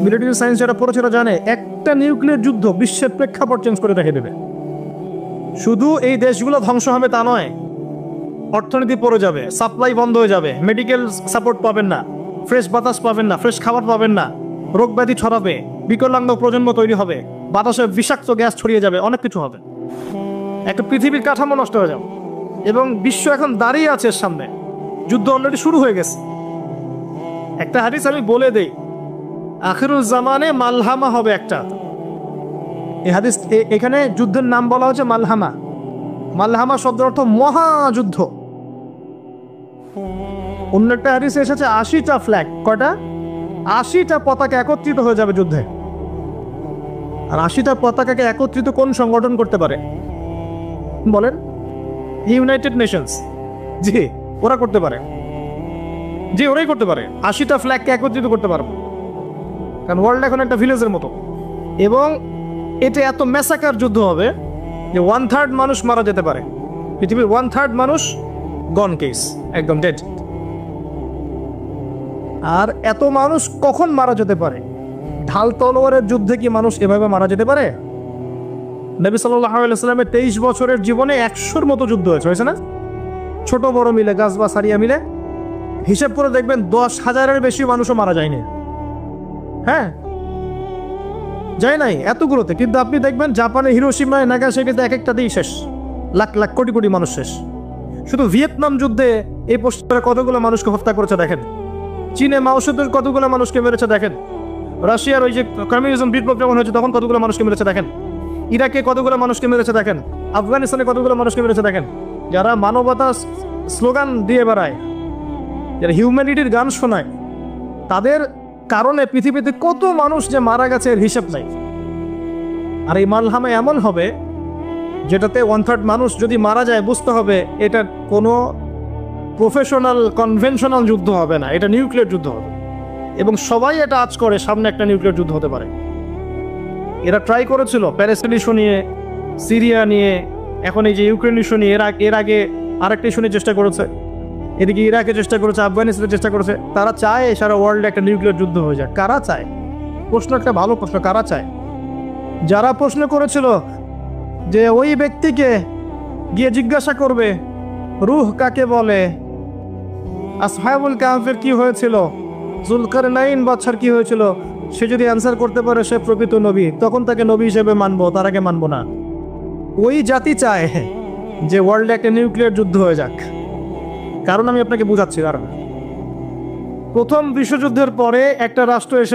Military science যারা পড়েছে তারা জানে একটা নিউক্লিয়ার যুদ্ধ বিশ্বের প্রেক্ষাপট চেঞ্জ করে রেখে দেবে। শুধু এই দেশগুলো ধ্বংস হবে তা নয়, অর্থনীতি পড়ে যাবে, সাপ্লাই বন্ধ হয়ে যাবে, মেডিকেল সাপোর্ট পাবেন না, ফ্রেশ বাতাস পাবেন না, ফ্রেশ খাবার পাবেন না, রোগ ব্যাধি ছড়াবে, বিকলাঙ্গ প্রজন্ম তৈরি হবে, বাতাসে বিষাক্ত গ্যাস ছড়িয়ে যাবে, অনেক কিছু হবে। একটা পৃথিবীর কাঠামো নষ্ট হয়ে যাবে এবং বিশ্ব এখন দাঁড়িয়ে আছে এর সামনে। যুদ্ধ অলরেডি শুরু হয়ে গেছে। একটা হাদিস আমি বলে দেই, আখিরুল জামানে মালহামা হবে একটা। এই হাদিস এখানে যুদ্ধের নাম বলা হচ্ছে মালহামা। মালহামা শব্দের অর্থ মহাযুদ্ধ। অন্য একটা হাদিসে এসেছে 80টা ফ্ল্যাগ। কয়টা? 80টা পতাকা একত্রিত হয়ে যাবে যুদ্ধে। আর 80টা পতাকাকে একত্রিত কোন সংগঠন করতে পারে বলেন? United Nations. জি, ওরা করতে পারে। জি, ওরাই করতে পারে। 80টা ফ্ল্যাগকে একত্রিত করতে পারবে, কারণ ওয়ার্ল্ড এখন একটা ভিলেজের মতো। এবং এটা এত ম্যাসাকার যুদ্ধ হবে যে 1/3 মানুষ মারা যেতে পারে। পৃথিবীর 1/3 মানুষ গন কেস, একদম ডেড। আর এত মানুষ কখন মারা যেতে পারে? ঢাল তলোয়ারের যুদ্ধে কি মানুষ এভাবে মারা যেতে পারে? নবী সাল্লাল্লাহু আলাইহি ওয়াসাল্লামের 23 বছরের জীবনে 100-র মতো যুদ্ধ হয়েছে না? ছোট বড় মিলে, গাজবা সারিয়া মিলে হিসেব করে দেখবেন 10,000-এর বেশি মানুষও মারা যায়নি। হ্যাঁ, যায় নাই এতগুলোতে। কিন্তু আপনি দেখবেন জাপানের হিরোশিমায়, নাগাসাকিতে এক একটাতেই শেষ, লাখ লাখ কোটি কোটি মানুষ শেষ। শুধু ভিয়েতনাম যুদ্ধে এই পশ্চিমে কতগুলো মানুষকে হত্যা করেছে দেখেন। চীনে মাও সেতুর কতগুলো মানুষকে মেরেছে দেখেন। রাশিয়ার ওই যে কমিউনিজম বিপ্লব যখন হয়েছে তখন কতগুলো মানুষকে মেরেছে দেখেন। ইরাকে কতগুলো মানুষকে মেরেছে দেখেন। আফগানিস্তানে কতগুলো মানুষকে মেরেছে দেখেন। যারা মানবতা স্লোগান দিয়ে বেড়ায়, যারা হিউম্যানিটির গান শোনায়, তাদের কারণে পৃথিবীতে কত মানুষ যে মারা গেছে এর হিসাব নাই। আর এই মালহামা এমন হবে যেটাতে 1/3 মানুষ যদি মারা যায়, বুঝতে হবে এটা কোনো প্রফেশনাল কনভেনশনাল যুদ্ধ হবে না, এটা নিউক্লিয়ার যুদ্ধ হবে। এবং সবাই এটা আজ করে সামনে একটা নিউক্লিয়ার যুদ্ধ হতে পারে। এরা ট্রাই করেছিল প্যালেস্টাইন ইস্যু নিয়ে, সিরিয়া নিয়ে, এখন এই যে ইউক্রেন ইস্যু নিয়ে। এর আগে আরেকটা ইস্যু নিয়ে চেষ্টা করেছে, এদিকে ইরাকে চেষ্টা করেছে, আফগানিস্তানে চেষ্টা করেছে। তারা চায় সারা ওয়ার্ল্ডে একটা নিউক্লিয়ার যুদ্ধ হয়ে যায়। কারা চায়? প্রশ্ন একটা ভালো প্রশ্ন, কারা চায়? যারা প্রশ্ন করেছিল যে ওই ব্যক্তিকে গিয়ে জিজ্ঞাসা করবে রূহ কাকে বলে, আসহাবুল কাহফের কি হয়েছিল, জুলকারনাইন বাদশার কি হয়েছিল, সে যদি অ্যান্সার করতে পারে সে প্রকৃত নবী, তখন তাকে নবী হিসেবে মানবো, তার আগে মানবো না। ওই জাতি চায় যে ওয়ার্ল্ডে একটা নিউক্লিয়ার যুদ্ধ হয়ে যাক। কারণ আমি আপনাকে বুঝাচ্ছি, কারণ প্রথম বিশ্বযুদ্ধের পরে একটা রাষ্ট্র এসে